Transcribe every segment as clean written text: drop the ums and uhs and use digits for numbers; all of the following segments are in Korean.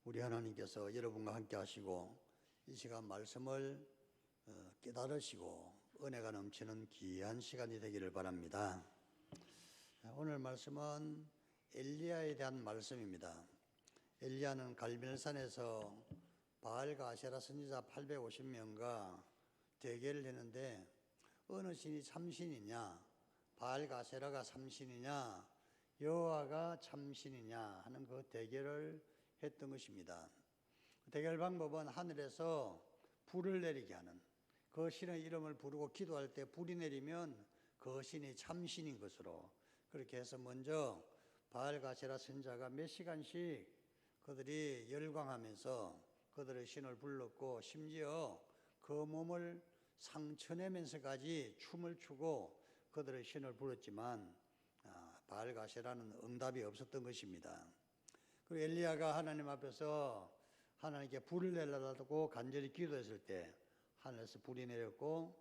우리 하나님께서 여러분과 함께 하시고 이 시간 말씀을 깨달으시고 은혜가 넘치는 귀한 시간이 되기를 바랍니다. 오늘 말씀은 엘리야에 대한 말씀입니다. 엘리야는 갈멜산에서 바알과 아세라 선지자 850명과 대결을 했는데 어느 신이 참신이냐, 바알과 아세라가 참신이냐, 여호와가 참신이냐 하는 그 대결을 했던 것입니다. 대결 방법은 하늘에서 불을 내리게 하는, 그 신의 이름을 부르고 기도할 때 불이 내리면 그 신이 참신인 것으로 그렇게 해서 먼저 바알과 아세라 선지자가 몇 시간씩 그들이 열광하면서 그들의 신을 불렀고 심지어 그 몸을 상처내면서까지 춤을 추고 그들의 신을 불렀지만 바알과 아세라는 응답이 없었던 것입니다. 그리고 엘리야가 하나님 앞에서 하나님께 불을 내려다고 간절히 기도했을 때 하늘에서 불이 내렸고,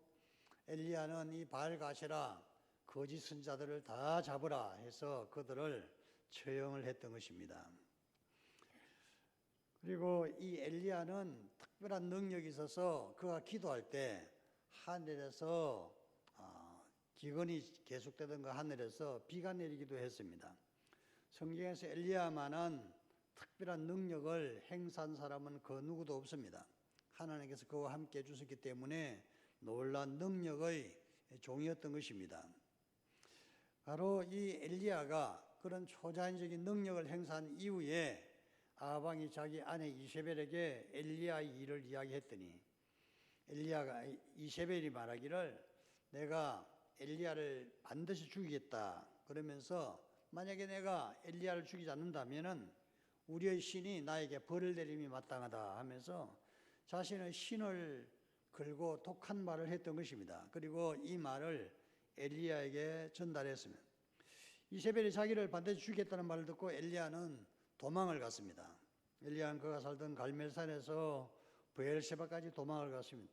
엘리야는 이 바알과 아세라 거짓 선지자들을 다 잡으라 해서 그들을 처형을 했던 것입니다. 그리고 이 엘리야는 특별한 능력이 있어서 그가 기도할 때 하늘에서 기근이 계속되던 그 하늘에서 비가 내리기도 했습니다. 성경에서 엘리야만한 특별한 능력을 행사한 사람은 그 누구도 없습니다. 하나님께서 그와 함께 해주셨기 때문에 놀라운 능력의 종이었던 것입니다. 바로 이 엘리야가 그런 초자연적인 능력을 행사한 이후에 아방이 자기 아내 이세벨에게 엘리야의 일을 이야기했더니 엘리야가 이세벨이 말하기를 내가 엘리야를 반드시 죽이겠다 그러면서 만약에 내가 엘리야를 죽이지 않는다면은 우리의 신이 나에게 벌을 내림이 마땅하다 하면서 자신의 신을 걸고 독한 말을 했던 것입니다. 그리고 이 말을 엘리야에게 전달했습니다. 이세벨이 자기를 반드시 죽이겠다는 말을 듣고 엘리야는 도망을 갔습니다. 엘리야는 그가 살던 갈멜산에서 브엘세바까지 도망을 갔습니다.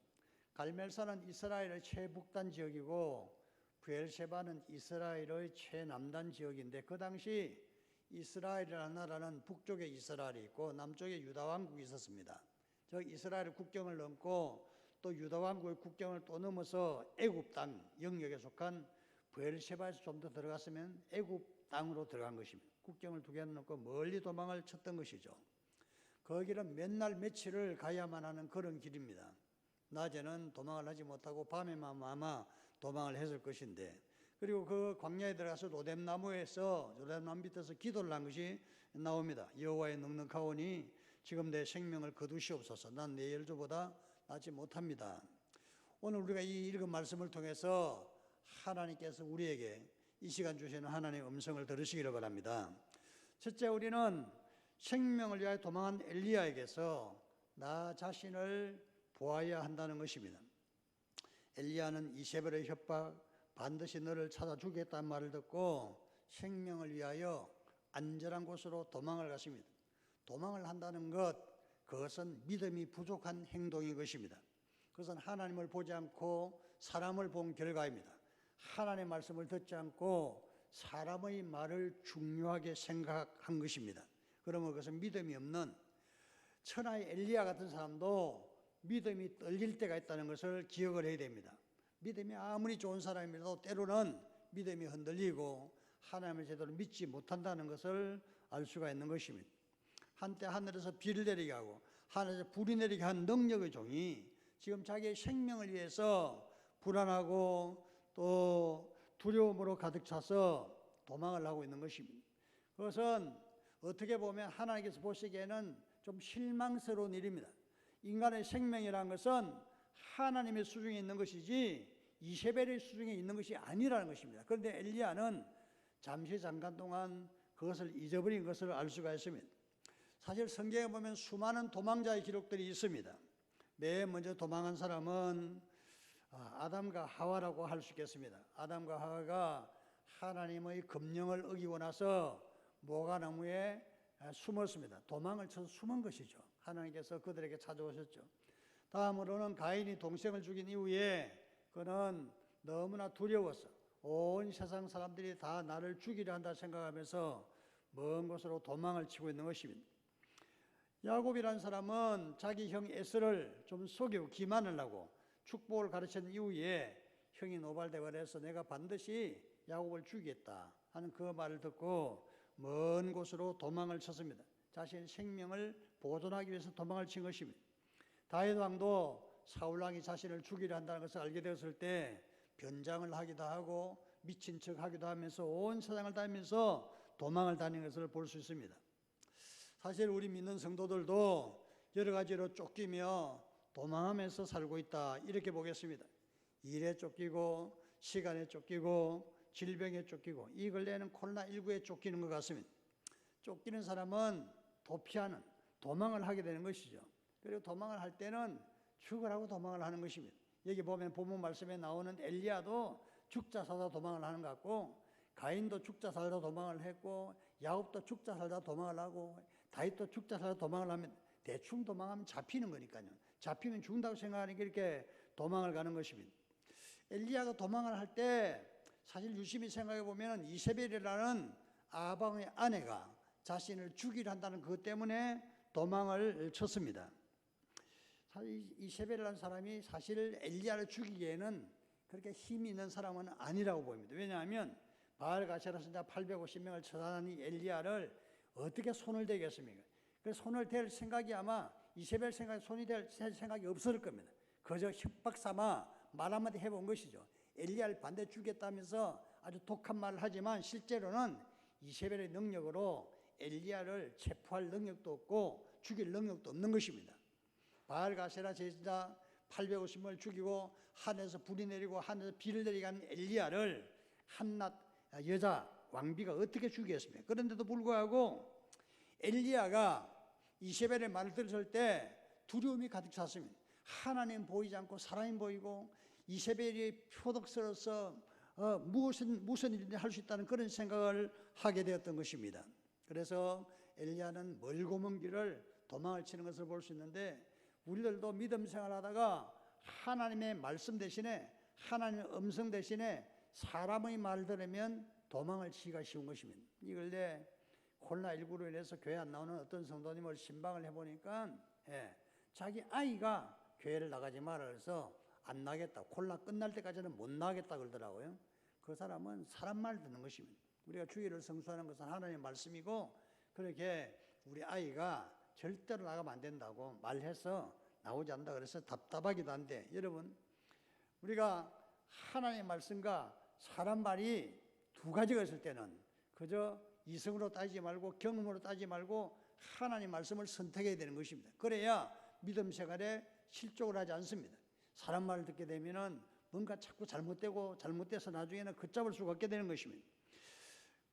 갈멜산은 이스라엘의 최북단 지역이고 브엘세바는 이스라엘의 최남단 지역인데 그 당시 이스라엘이라는 나라는 북쪽에 이스라엘이 있고 남쪽에 유다 왕국이 있었습니다. 저 이스라엘 국경을 넘고 또 유다 왕국의 국경을 또 넘어서 애굽 땅 영역에 속한 브엘세바에서 좀 더 들어갔으면 애굽 땅으로 들어간 것입니다. 국경을 두 개를 넘고 멀리 도망을 쳤던 것이죠. 그 길은 몇 날 며칠을 가야만 하는 그런 길입니다. 낮에는 도망을 하지 못하고 밤에만 아마 도망을 했을 것인데, 그리고 그 광야에 들어가서 로뎀나무에서 로뎀나무 밑에서 기도를 한 것이 나옵니다. 여호와의 넉넉하오니 지금 내 생명을 거두시옵소서. 난 내 열조보다 낫지 못합니다. 오늘 우리가 이 읽은 말씀을 통해서 하나님께서 우리에게 이 시간 주시는 하나님의 음성을 들으시기를 바랍니다. 첫째, 우리는 생명을 위하여 도망한 엘리야에게서 나 자신을 보아야 한다는 것입니다. 엘리야는 이세벨의 협박, 반드시 너를 찾아 주겠다는 말을 듣고 생명을 위하여 안전한 곳으로 도망을 갔습니다. 도망을 한다는 것, 그것은 믿음이 부족한 행동인 것입니다. 그것은 하나님을 보지 않고 사람을 본 결과입니다. 하나님의 말씀을 듣지 않고 사람의 말을 중요하게 생각한 것입니다. 그러면 그것은 믿음이 없는, 천하의 엘리야 같은 사람도 믿음이 떨릴 때가 있다는 것을 기억을 해야 됩니다. 믿음이 아무리 좋은 사람이라도 때로는 믿음이 흔들리고 하나님을 제대로 믿지 못한다는 것을 알 수가 있는 것입니다. 한때 하늘에서 비를 내리게 하고 하늘에서 불이 내리게 한 능력의 종이 지금 자기의 생명을 위해서 불안하고 또 두려움으로 가득 차서 도망을 하고 있는 것입니다. 그것은 어떻게 보면 하나님께서 보시기에는 좀 실망스러운 일입니다. 인간의 생명이라는 것은 하나님의 수중에 있는 것이지 이세벨의 수중에 있는 것이 아니라는 것입니다. 그런데 엘리야는 잠시 잠깐 동안 그것을 잊어버린 것을 알 수가 있습니다. 사실 성경에 보면 수많은 도망자의 기록들이 있습니다. 맨 먼저 도망한 사람은 아담과 하와라고 할 수 있겠습니다. 아담과 하와가 하나님의 금령을 어기고 나서 모가나무에 숨었습니다. 도망을 쳐서 숨은 것이죠. 하나님께서 그들에게 찾아오셨죠. 다음으로는 가인이 동생을 죽인 이후에 그는 너무나 두려워서 온 세상 사람들이 다 나를 죽이려 한다 생각하면서 먼 곳으로 도망을 치고 있는 것입니다. 야곱이라는 사람은 자기 형 에서를 좀 속이고 기만을 하고 축복을 가르친 이후에 형이 노발대발을 해서 내가 반드시 야곱을 죽이겠다 하는 그 말을 듣고 먼 곳으로 도망을 쳤습니다. 자신의 생명을 보존하기 위해서 도망을 친 것입니다. 다윗 왕도 사울 왕이 자신을 죽이려 한다는 것을 알게 되었을 때 변장을 하기도 하고 미친 척 하기도 하면서 온 세상을 다니면서 도망을 다니는 것을 볼 수 있습니다. 사실 우리 믿는 성도들도 여러 가지로 쫓기며 도망하면서 살고 있다 이렇게 보겠습니다. 일에 쫓기고 시간에 쫓기고 질병에 쫓기고 이 근래에는 코로나19에 쫓기는 것 같습니다. 쫓기는 사람은 도피하는 도망을 하게 되는 것이죠. 그리고 도망을 할 때는 죽으라고 도망을 하는 것입니다. 여기 보면 본문 말씀에 나오는 엘리야도 죽자 살다 도망을 하는 것 같고 가인도 죽자 살다 도망을 했고 야곱도 죽자 살다 도망을 하고 다윗도 죽자 살다 도망을 하면 대충 도망하면 잡히는 거니까요. 잡히면 죽는다고 생각하니까 이렇게 도망을 가는 것입니다. 엘리야가 도망을 할 때 사실 유심히 생각해 보면 이세벨이라는 아방의 아내가 자신을 죽이려 한다는 그것 때문에 도망을 쳤습니다. 사실 이세벨이라는 사람이 사실 엘리야를 죽이기에는 그렇게 힘이 있는 사람은 아니라고 보입니다. 왜냐하면 바알가세라 선자 850명을 처단한 이 엘리야를 어떻게 손을 대겠습니까? 그래서 손을 댈 생각이 아마 이세벨 손이 댈 생각이 없을 겁니다. 그저 협박 삼아 말 한마디 해본 것이죠. 엘리야를 반대 죽겠다면서 아주 독한 말을 하지만 실제로는 이세벨의 능력으로 엘리야를 체포할 능력도 없고 죽일 능력도 없는 것입니다. 바알가세라 제사장 850명을 죽이고 하늘에서 불이 내리고 하늘에서 비를 내리게 하는 엘리야를 한낱 여자 왕비가 어떻게 죽이겠습니까? 그런데도 불구하고 엘리야가 이세벨의 말을 들었을 때 두려움이 가득 찼습니다. 하나님 보이지 않고 사람이 보이고 이세벨이 표독스러워서 무슨 일이든 할 수 있다는 그런 생각을 하게 되었던 것입니다. 그래서 엘리야는 멀고 먼 길을 도망을 치는 것을 볼 수 있는데 우리들도 믿음 생활하다가 하나님의 말씀 대신에 하나님의 음성 대신에 사람의 말을 들으면 도망을 치기가 쉬운 것입니다. 이걸 코로나19로 인해서 교회 안 나오는 어떤 성도님을 신방을 해보니까 자기 아이가 교회를 나가지 마라 그래서 안 나겠다. 코로나 끝날 때까지는 못 나가겠다 그러더라고요. 그 사람은 사람 말 듣는 것입니다. 우리가 주의를 성수하는 것은 하나님의 말씀이고 그렇게 우리 아이가 절대로 나가면 안 된다고 말해서 나오지 않는다 그래서 답답하기도 한데 여러분 우리가 하나님의 말씀과 사람 말이 두 가지가 있을 때는 그저 이성으로 따지지 말고 경험으로 따지지 말고 하나님의 말씀을 선택해야 되는 것입니다. 그래야 믿음 생활에 실족을 하지 않습니다. 사람 말을 듣게 되면은 뭔가 자꾸 잘못돼서 나중에는 걷잡을 수가 없게 되는 것입니다.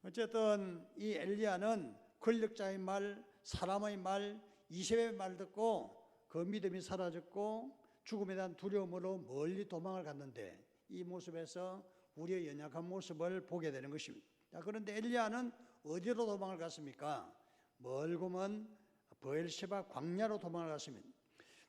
어쨌든 이 엘리야는 권력자의 말, 사람의 말, 이세벨의 말을 듣고 그 믿음이 사라졌고 죽음에 대한 두려움으로 멀리 도망을 갔는데 이 모습에서 우리의 연약한 모습을 보게 되는 것입니다. 그런데 엘리야는 어디로 도망을 갔습니까? 멀고 먼 브엘시바 광야로 도망을 갔습니다.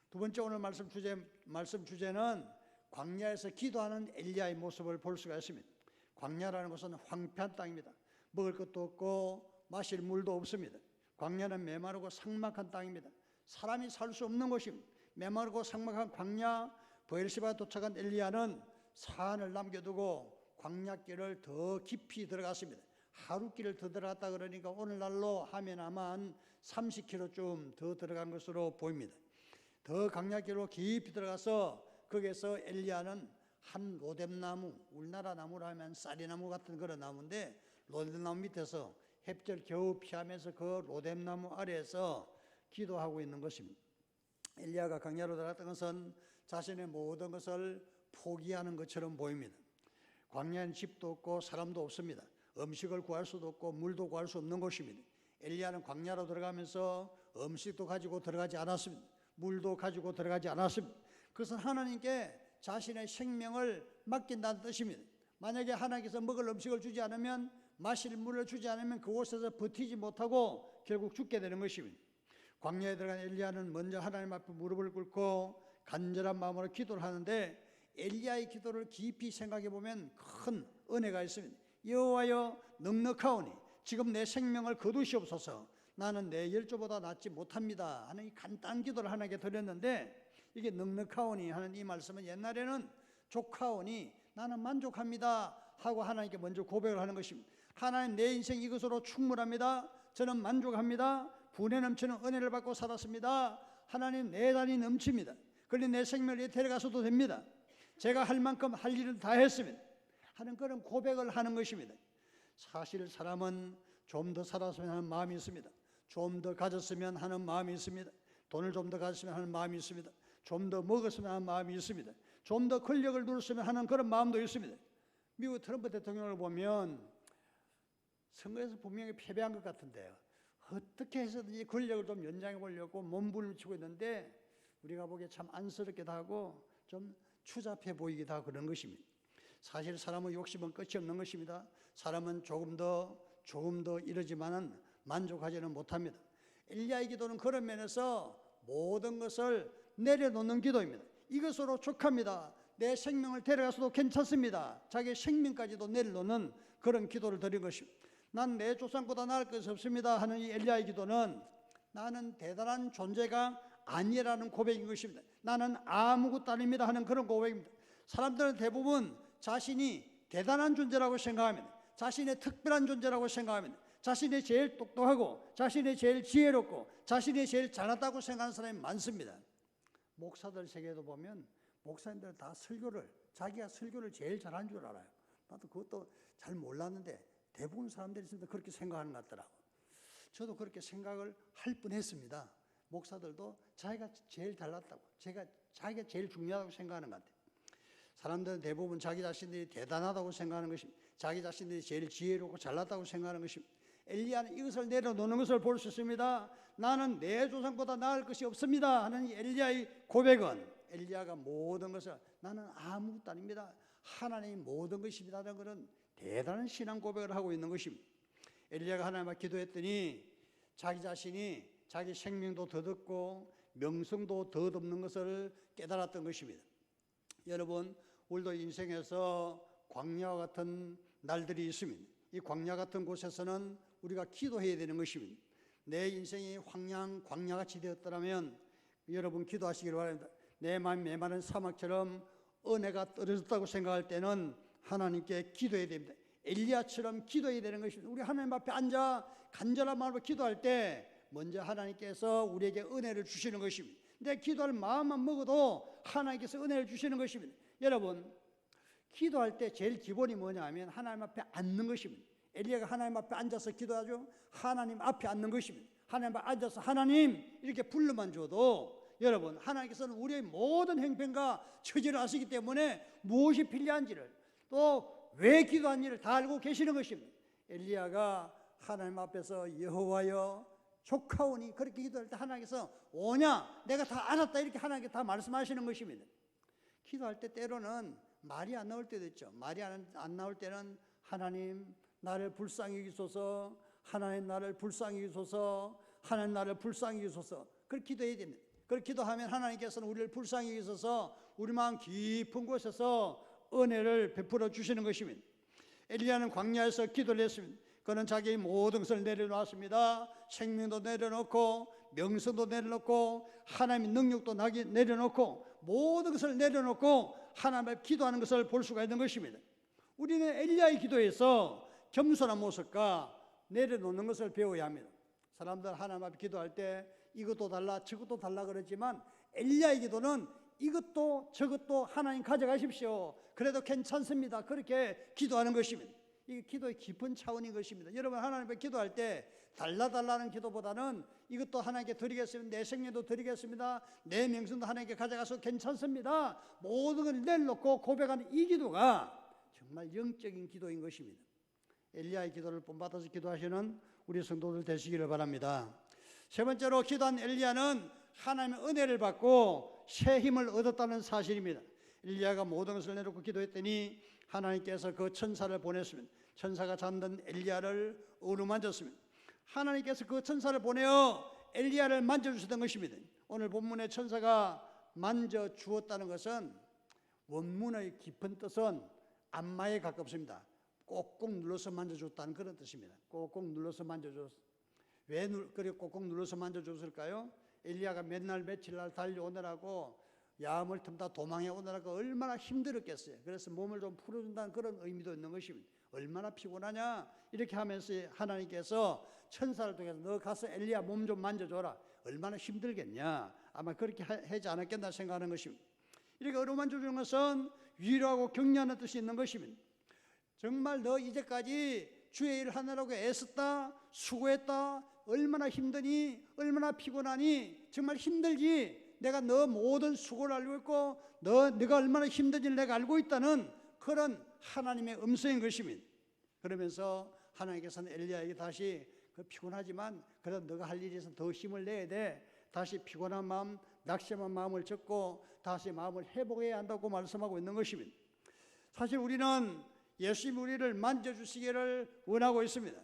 두 번째 오늘 말씀 주제는 광야에서 기도하는 엘리야의 모습을 볼 수가 있습니다. 광야라는 것은 황폐한 땅입니다. 먹을 것도 없고 마실 물도 없습니다. 광야는 메마르고 삭막한 땅입니다. 사람이 살 수 없는 곳입니다. 메마르고 삭막한 광야 브엘시바에 도착한 엘리야는 산을 남겨두고 광야길을 더 깊이 들어갔습니다. 하루길을 더 들어갔다 그러니까 오늘날로 하면 아마 한 30km쯤 더 들어간 것으로 보입니다. 더 광야길로 깊이 들어가서 거기에서 엘리야는 한 로뎀나무, 우리나라 나무로 하면 쌀이나무 같은 그런 나무인데 로뎀나무 밑에서 햇볕 겨우 피하면서 그 로뎀나무 아래에서 기도하고 있는 것입니다. 엘리야가 광야로 들어갔던 것은 자신의 모든 것을 포기하는 것처럼 보입니다. 광야엔 집도 없고 사람도 없습니다. 음식을 구할 수도 없고 물도 구할 수 없는 곳입니다. 엘리야는 광야로 들어가면서 음식도 가지고 들어가지 않았습니다. 물도 가지고 들어가지 않았습니다. 그것은 하나님께 자신의 생명을 맡긴다는 뜻입니다. 만약에 하나님께서 먹을 음식을 주지 않으면 마실 물을 주지 않으면 그곳에서 버티지 못하고 결국 죽게 되는 것입니다. 광야에 들어간 엘리야는 먼저 하나님 앞에 무릎을 꿇고 간절한 마음으로 기도를 하는데 엘리야의 기도를 깊이 생각해 보면 큰 은혜가 있습니다. 여호와여 넉넉하오니 지금 내 생명을 거두시옵소서. 나는 내 열조보다 낫지 못합니다 하는 이 간단한 기도를 하나님께 드렸는데, 이게 넉넉하오니 하는 이 말씀은 옛날에는 족하오니 나는 만족합니다 하고 하나님께 먼저 고백을 하는 것입니다. 하나님, 내 인생 이것으로 충분합니다. 저는 만족합니다. 분에 넘치는 은혜를 받고 살았습니다. 하나님, 내 단이 넘칩니다. 그러니 내 생명을 데려가서도 됩니다. 제가 할 만큼 할 일은 다 했습니다 하는 그런 고백을 하는 것입니다. 사실 사람은 좀 더 살았으면 하는 마음이 있습니다. 좀 더 가졌으면 하는 마음이 있습니다. 돈을 좀 더 가졌으면 하는 마음이 있습니다. 좀 더 먹었으면 하는 마음이 있습니다. 좀 더 권력을 누렸으면 하는 그런 마음도 있습니다. 미국 트럼프 대통령을 보면 선거에서 분명히 패배한 것 같은데요, 어떻게 해서든지 권력을 좀 연장해 보려고 몸부림치고 있는데, 우리가 보기에 참 안쓰럽기도 하고 좀 추잡해 보이기도 하고 그런 것입니다. 사실 사람의 욕심은 끝이 없는 것입니다. 사람은 조금 더 이러지만은 만족하지는 못합니다. 엘리야의 기도는 그런 면에서 모든 것을 내려놓는 기도입니다. 이것으로 족합니다. 내 생명을 데려가서도 괜찮습니다. 자기 생명까지도 내려놓는 그런 기도를 드린 것입니다. 난 내 조상보다 나을 것이 없습니다 하는 이 엘리야의 기도는 나는 대단한 존재가 아니라는 고백인 것입니다. 나는 아무것도 아닙니다 하는 그런 고백입니다. 사람들은 대부분 자신이 대단한 존재라고 생각합니다. 자신의 특별한 존재라고 생각합니다. 자신이 제일 똑똑하고 자신이 제일 지혜롭고 자신이 제일 잘났다고 생각하는 사람이 많습니다. 목사들 세계에도 보면 목사님들은 다 자기가 설교를 제일 잘하는 줄 알아요. 나도 그것도 잘 몰랐는데 대부분 사람들이 진짜 그렇게 생각하는 것 같더라고. 저도 그렇게 생각을 할 뻔했습니다. 목사들도 자기가 제일 잘났다고, 자기가 제일 중요하다고 생각하는 것 같아요. 사람들은 대부분 자기 자신들이 대단하다고 생각하는 것입니다. 자기 자신들이 제일 지혜롭고 잘났다고 생각하는 것입니다. 엘리야는 이것을 내려놓는 것을 볼 수 있습니다. 나는 내 조상보다 나을 것이 없습니다 하는 이 엘리야의 고백은, 엘리야가 모든 것을 나는 아무것도 아닙니다, 하나님이 모든 것입니다 하는 그런 대단한 신앙 고백을 하고 있는 것입니다. 엘리야가 하나님 앞에 기도했더니 자기 자신이 자기 생명도 더럽고 명성도 덧없는 것을 깨달았던 것입니다. 여러분, 우리도 인생에서 광야와 같은 날들이 있습니다. 이 광야 같은 곳에서는 우리가 기도해야 되는 것입니다. 내 인생이 광야같이 되었더라면 여러분 기도하시기를 바랍니다. 내 마음 메마른 사막처럼 은혜가 떨어졌다고 생각할 때는 하나님께 기도해야 됩니다. 엘리야처럼 기도해야 되는 것입니다. 우리 하나님 앞에 앉아 간절한 마음으로 기도할 때 먼저 하나님께서 우리에게 은혜를 주시는 것입니다. 내 기도할 마음만 먹어도 하나님께서 은혜를 주시는 것입니다. 여러분, 기도할 때 제일 기본이 뭐냐 하면 하나님 앞에 앉는 것입니다. 엘리야가 하나님 앞에 앉아서 기도하죠. 하나님 앞에 앉는 것입니다. 하나님 앞에 앉아서 하나님 이렇게 불러만 줘도 여러분, 하나님께서는 우리의 모든 행편과 처지를 아시기 때문에 무엇이 필요한지를 또 왜 기도한지를 다 알고 계시는 것입니다. 엘리야가 하나님 앞에서 여호와여 족하오니 그렇게 기도할 때 하나님께서 오냐 내가 다 알았다 이렇게 하나님께 다 말씀하시는 것입니다. 기도할 때 때로는 말이 안 나올 때도 있죠. 말이 안 나올 때는 하나님 나를 불쌍히 여기소서, 하나님 나를 불쌍히 여기소서, 하나님 나를 불쌍히 여기소서, 그렇게 기도해야 됩니다. 그렇게 기도하면 하나님께서는 우리를 불쌍히 여기소서 우리 마음 깊은 곳에서 은혜를 베풀어 주시는 것입니다. 엘리야는 광야에서 기도를 했습니다. 그는 자기의 모든 것을 내려놓았습니다. 생명도 내려놓고 명성도 내려놓고 하나님의 능력도 내려놓고 모든 것을 내려놓고 하나님 앞에 기도하는 것을 볼 수가 있는 것입니다. 우리는 엘리야의 기도에서 겸손한 모습과 내려놓는 것을 배워야 합니다. 사람들 하나님 앞에 기도할 때 이것도 달라 저것도 달라 그러지만 엘리야의 기도는 이것도 저것도 하나님 가져가십시오, 그래도 괜찮습니다, 그렇게 기도하는 것입니다. 이게 기도의 깊은 차원인 것입니다. 여러분, 하나님 앞에 기도할 때 달라달라는 기도보다는 이것도 하나님께 드리겠습니다, 내 생명도 드리겠습니다, 내 명성도 하나님께 가져가서 괜찮습니다, 모든 걸 내려놓고 고백하는 이 기도가 정말 영적인 기도인 것입니다. 엘리야의 기도를 본받아서 기도하시는 우리 성도들 되시기를 바랍니다. 세 번째로 기도한 엘리야는 하나님의 은혜를 받고 새 힘을 얻었다는 사실입니다. 엘리야가 모든 것을 내놓고 기도했더니 하나님께서 그 천사를 보냈습니다. 천사가 잠든 엘리야를 어루만졌습니다. 하나님께서 그 천사를 보내어 엘리야를 만져주셨던 것입니다. 오늘 본문의 천사가 만져주었다는 것은 원문의 깊은 뜻은 안마에 가깝습니다. 꼭꼭 눌러서 만져줬다는 그런 뜻입니다. 꼭꼭 눌러서 만져줬습니다. 왜 그렇게 꼭꼭 눌러서 만져줬을까요? 엘리야가 맨날 며칠 날 달려오느라고 야음을 틈다 도망해 오느라고 얼마나 힘들었겠어요. 그래서 몸을 좀 풀어준다는 그런 의미도 있는 것입니다. 얼마나 피곤하냐 이렇게 하면서 하나님께서 천사를 통해서 너 가서 엘리야 몸 좀 만져줘라. 얼마나 힘들겠냐. 아마 그렇게 하지 않았겠나 생각하는 것입니다. 이렇게 어루만져 주는 것은 위로하고 격려하는 뜻이 있는 것입니다. 정말 너 이제까지 주의 일을 하느라고 애썼다, 수고했다, 얼마나 힘드니, 얼마나 피곤하니, 정말 힘들지. 내가 너 모든 수고를 알고 있고 네가 얼마나 힘든지를 내가 알고 있다는 그런 하나님의 음성인 것입니다. 그러면서 하나님께서는 엘리야에게 다시 그 피곤하지만 그래도 너가 할 일이 있어서 더 힘을 내야 돼. 다시 피곤한 마음, 낙심한 마음을 접고 다시 마음을 회복해야 한다고 말씀하고 있는 것입니다. 사실 우리는 예수님 우리를 만져주시기를 원하고 있습니다.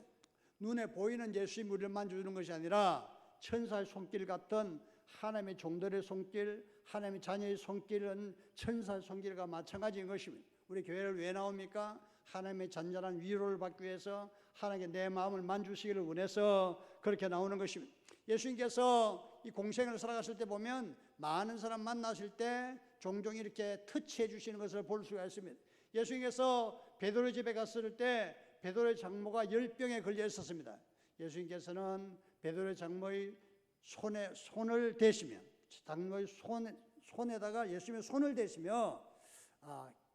눈에 보이는 예수님 우리를 만져주는 것이 아니라 천사의 손길 같은 하나님의 종들의 손길, 하나님의 자녀의 손길은 천사의 손길과 마찬가지인 것입니다. 우리 교회를 왜 나옵니까? 하나님의 잔잔한 위로를 받기 위해서 하나님께 내 마음을 만주시기를 원해서 그렇게 나오는 것입니다. 예수님께서 이 공생을 살아가실 때 보면 많은 사람 만나실 때 종종 이렇게 터치해 주시는 것을 볼 수가 있습니다. 예수님께서 베드로의 집에 갔을 때 베드로의 장모가 열병에 걸려 있었습니다. 예수님께서는 베드로의 장모의 손을 대시며 장모의 손에다가 예수님의 손을 대시며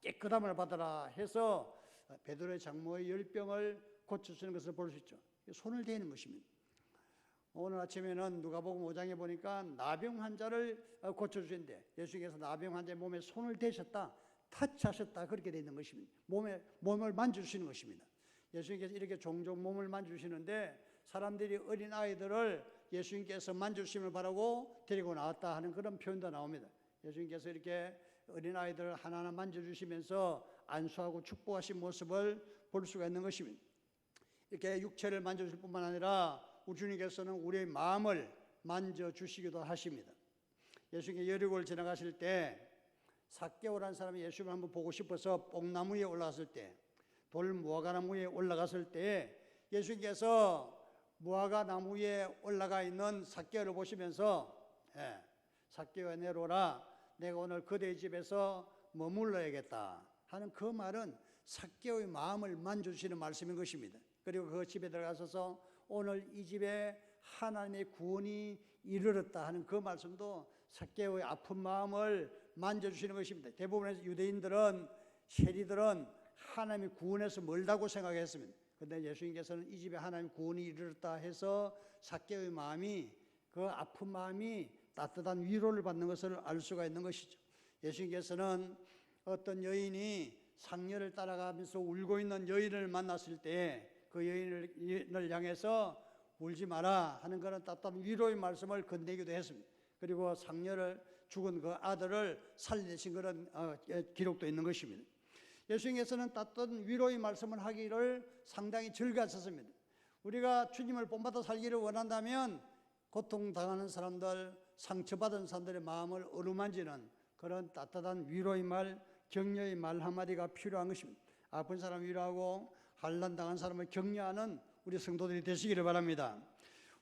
깨끗함을 받아라 해서 베드로의 장모의 열병을 고쳐주는 것을 볼 수 있죠. 손을 대는 것입니다. 오늘 아침에는 누가복음 5장에 보니까 나병 환자를 고쳐주신대. 예수님께서 나병 환자의 몸에 손을 대셨다, 터치하셨다 그렇게 되어 있는 것입니다. 몸을 만져주시는 것입니다. 예수님께서 이렇게 종종 몸을 만져주시는데 사람들이 어린 아이들을 예수님께서 만져주심을 바라고 데리고 나왔다 하는 그런 표현도 나옵니다. 예수님께서 이렇게 어린 아이들을 하나하나 만져주시면서 안수하고 축복하신 모습을 볼 수가 있는 것입니다. 이렇게 육체를 만져줄 뿐만 아니라 우리 주님께서는 우리의 마음을 만져주시기도 하십니다. 예수님께서 여리고를 지나가실 때 삭개오라는 사람이 예수님을 한번 보고 싶어서 뽕나무 위에 올라갔을 때, 돌 무화과나무 위에 올라갔을 때 예수님께서 무화과나무 위에 올라가 있는 삭개오를 보시면서 삭개오야 내려오라, 내가 오늘 그대의 집에서 머물러야겠다 하는 그 말은 삭개오의 마음을 만져주시는 말씀인 것입니다. 그리고 그 집에 들어가셔서 오늘 이 집에 하나님의 구원이 이르렀다 하는 그 말씀도 삭개오의 아픈 마음을 만져주시는 것입니다. 대부분의 유대인들은 세리들은 하나님의 구원에서 멀다고 생각했습니다. 그런데 예수님께서는 이 집에 하나님의 구원이 이르렀다 해서 삭개오의 마음이, 그 아픈 마음이 따뜻한 위로를 받는 것을 알 수가 있는 것이죠. 예수님께서는 어떤 여인이 상녀를 따라가면서 울고 있는 여인을 만났을 때 그 여인을 향해서 울지 마라 하는 그런 따뜻한 위로의 말씀을 건네기도 했습니다. 그리고 상녀를 죽은 그 아들을 살리신 그런 기록도 있는 것입니다. 예수님께서는 따뜻한 위로의 말씀을 하기를 상당히 즐거워하셨습니다. 우리가 주님을 본받아 살기를 원한다면 고통당하는 사람들, 상처받은 사람들의 마음을 어루만지는 그런 따뜻한 위로의 말, 격려의 말 한마디가 필요한 것입니다. 아픈 사람 위로하고 환난당한 사람을 격려하는 우리 성도들이 되시기를 바랍니다.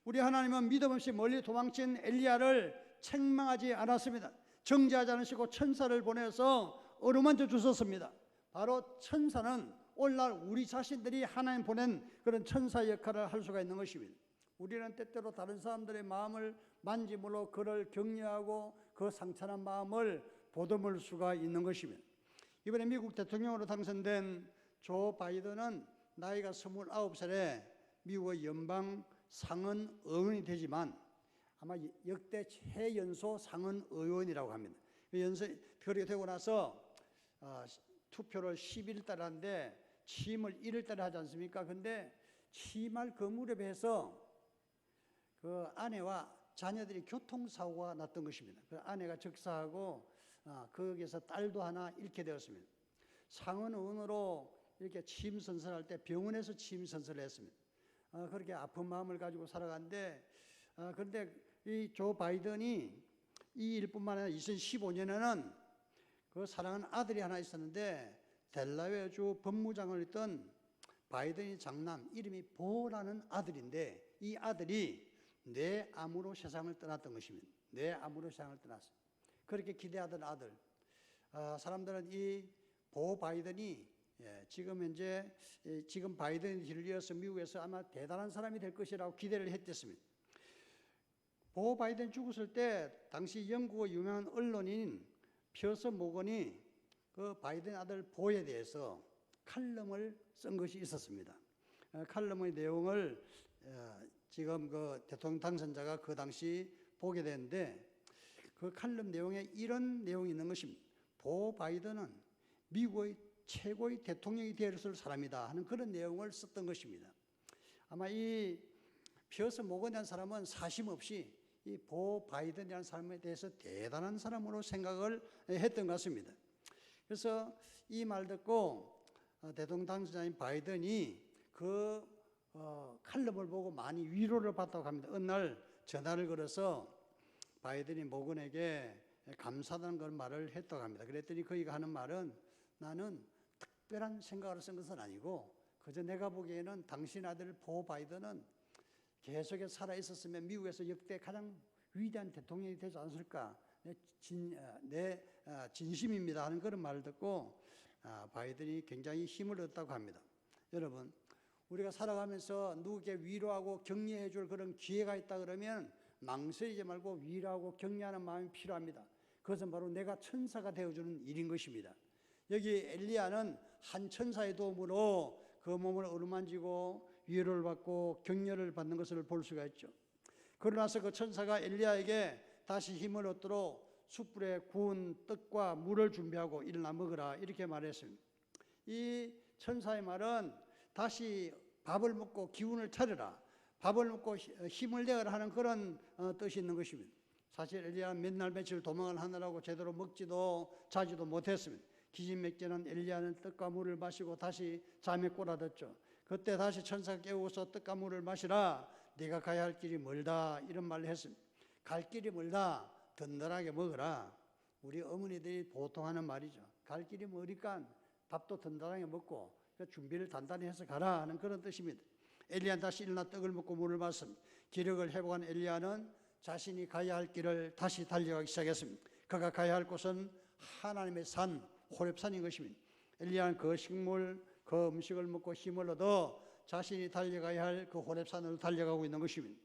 우리 하나님은 믿음 없이 멀리 도망친 엘리야를 책망하지 않았습니다. 정죄하지 않으시고 천사를 보내서 어루만져 주셨습니다. 바로 천사는 오늘날 우리 자신들이 하나님 보낸 그런 천사 역할을 할 수가 있는 것입니다. 우리는 때때로 다른 사람들의 마음을 만짐으로 그를 격려하고 그 상처난 마음을 보듬을 수가 있는 것입니다. 이번에 미국 대통령으로 당선된 조 바이든은 나이가 29살에 미국의 연방 상원 의원이 되지만 아마 역대 최연소 상원 의원이라고 합니다. 그렇게 되고 나서 투표를 10일 달에 하는데 취임을 1일 달에 하지 않습니까? 근데 취임할 그 무렵에 해서 그 아내와 자녀들이 교통사고가 났던 것입니다. 그 아내가 즉사하고 거기에서 딸도 하나 잃게 되었습니다. 상원 의원으로 이렇게 취임 선서할 때 병원에서 취임 선서를 했습니다. 그렇게 아픈 마음을 가지고 살아갔는데 그런데 이 조 바이든이 이 일뿐만 아니라 2015년에는 그 사랑하는 아들이 하나 있었는데 델라웨어주 법무장을 했던 바이든의 장남 이름이 보라는 아들인데 이 아들이 뇌암으로 세상을 떠났던 것입니다. 뇌암으로 세상을 떠났어요. 그렇게 기대하던 아들. 사람들은 이 보 바이든이 지금 현재 지금 바이든 길을 이어서 미국에서 아마 대단한 사람이 될 것이라고 기대를 했댔습니다. 보 바이든 죽었을 때 당시 영국의 유명한 언론인 피어스 모건이 그 바이든 아들 보에 대해서 칼럼을 쓴 것이 있었습니다. 칼럼의 내용을 지금 그 대통령 당선자가 그 당시 보게 되는데 그 칼럼 내용에 이런 내용이 있는 것입니다. 보 바이든은 미국의 최고의 대통령이 되었을 사람이다 하는 그런 내용을 썼던 것입니다. 아마 이 피어스 모건이라는 사람은 사심 없이 이 보 바이든이라는 사람에 대해서 대단한 사람으로 생각을 했던 것 같습니다. 그래서 이 말 듣고 대통령 당선자인 바이든이 그 칼럼을 보고 많이 위로를 받다고 합니다. 어느 날 전화를 걸어서 바이든이 모건에게 감사하다는 걸 말을 했다고 합니다. 그랬더니 그이가 하는 말은 나는 특별한 생각을 쓴 것은 아니고 그저 내가 보기에는 당신 아들 보 바이든은 계속해서 살아 있었으면 미국에서 역대 가장 위대한 대통령이 되지 않았을까 내 진심입니다 하는 그런 말을 듣고 바이든이 굉장히 힘을 얻었다고 합니다. 여러분 우리가 살아가면서 누구에게 위로하고 격려해 줄 그런 기회가 있다 그러면 망설이지 말고 위로하고 격려하는 마음이 필요합니다. 그것은 바로 내가 천사가 되어주는 일인 것입니다. 여기 엘리야는 한 천사의 도움으로 그 몸을 어루만지고 위로를 받고 격려를 받는 것을 볼 수가 있죠. 그러고 나서 그 천사가 엘리야에게 다시 힘을 얻도록 숯불에 구운 떡과 물을 준비하고 일어나 먹으라 이렇게 말했습니다. 이 천사의 말은 다시 밥을 먹고 기운을 차려라, 밥을 먹고 힘을 내어라 하는 그런 뜻이 있는 것입니다. 사실 엘리야는 몇 날 며칠 도망을 하느라고 제대로 먹지도 자지도 못했습니다. 기진맥진한 엘리야는 떡과 물을 마시고 다시 잠에 꼬라졌죠. 그때 다시 천사가 깨우고서 떡과 물을 마시라, 네가 가야 할 길이 멀다 이런 말을 했습니다. 갈 길이 멀다, 든든하게 먹어라. 우리 어머니들이 보통 하는 말이죠. 갈 길이 머니까 밥도 든든하게 먹고 준비를 단단히 해서 가라 하는 그런 뜻입니다. 엘리야는 다시 일어나 떡을 먹고 물을 마셨습니다. 기력을 회복한 엘리야는 자신이 가야 할 길을 다시 달려가기 시작했습니다. 그가 가야 할 곳은 하나님의 산 호렙산인 것입니다. 엘리야는 그 식물, 그 음식을 먹고 힘을 얻어 자신이 달려가야 할 그 호렙산으로 달려가고 있는 것입니다.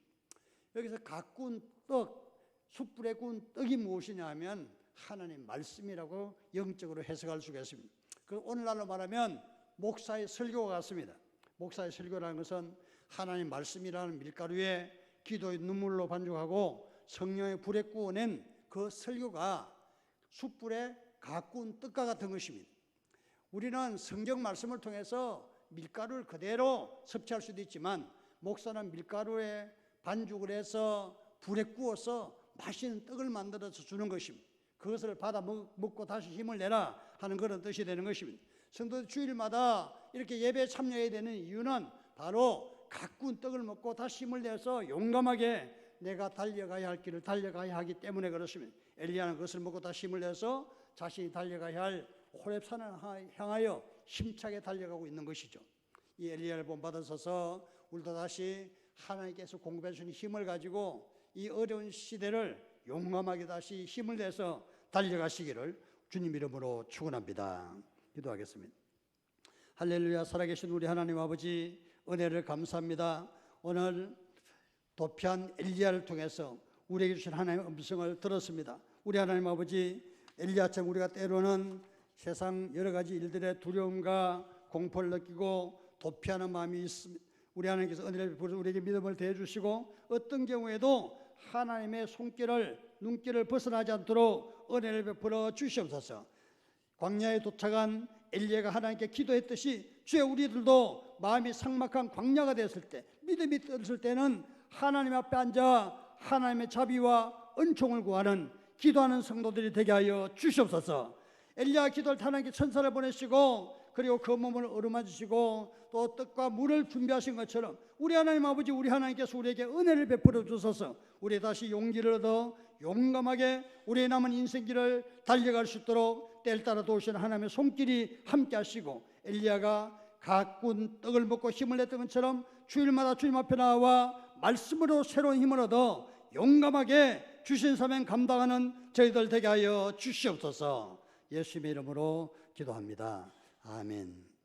여기서 각 구운 떡, 숯불에 구운 떡이 무엇이냐 하면 하나님 말씀이라고 영적으로 해석할 수가 있습니다. 그 오늘날로 말하면 목사의 설교와 같습니다. 목사의 설교라는 것은 하나님 말씀이라는 밀가루에 기도의 눈물로 반죽하고 성령의 불에 구워낸 그 설교가 숯불에 가꾼 떡과 같은 것입니다. 우리는 성경 말씀을 통해서 밀가루를 그대로 섭취할 수도 있지만 목사는 밀가루에 반죽을 해서 불에 구워서 맛있는 떡을 만들어서 주는 것입니다. 그것을 받아 먹고 다시 힘을 내라 하는 그런 뜻이 되는 것입니다. 성도들 주일마다 이렇게 예배에 참여해야 되는 이유는 바로 가꾼 떡을 먹고 다시 힘을 내서 용감하게 내가 달려가야 할 길을 달려가야 하기 때문에 그렇습니다. 엘리야는 그것을 먹고 다시 힘을 내서 자신이 달려가야 할 호렙산을 향하여 힘차게 달려가고 있는 것이죠. 이 엘리야를 본받아서서 우리도 다시 하나님께서 공급해 주신 힘을 가지고 이 어려운 시대를 용감하게 다시 힘을 내서 달려가시기를 주님 이름으로 축원합니다. 기도하겠습니다. 할렐루야. 살아계신 우리 하나님 아버지 은혜를 감사합니다. 오늘 도피한 엘리야를 통해서 우리에게 주신 하나님의 음성을 들었습니다. 우리 하나님 아버지 엘리야처럼 우리가 때로는 세상 여러 가지 일들의 두려움과 공포를 느끼고 도피하는 마음이 있습니다. 우리 하나님께서 은혜를 베풀어 우리에게 믿음을 대해주시고 어떤 경우에도 하나님의 손길을 눈길을 벗어나지 않도록 은혜를 베풀어 주시옵소서. 광야에 도착한 엘리야가 하나님께 기도했듯이 주여 우리들도 마음이 삭막한 광야가 되었을 때 믿음이 떨어질 때는 하나님 앞에 앉아 하나님의 자비와 은총을 구하는 기도하는 성도들이 되게 하여 주시옵소서. 엘리야 기도할 때 하나님께 천사를 보내시고 그리고 그 몸을 어루만지시고 또 떡과 물을 준비하신 것처럼 우리 하나님 아버지 우리 하나님께서 우리에게 은혜를 베풀어 주셔서 우리 다시 용기를 얻어 용감하게 우리의 남은 인생길을 달려갈 수 있도록 때를 따라 도우시는 하나님의 손길이 함께 하시고 엘리야가 가꾼 떡을 먹고 힘을 냈던 것처럼 주일마다 주님 앞에 나와 말씀으로 새로운 힘을 얻어 용감하게 주신 사명 감당하는 저희들 되게 하여 주시옵소서. 예수님의 이름으로 기도합니다. 아멘.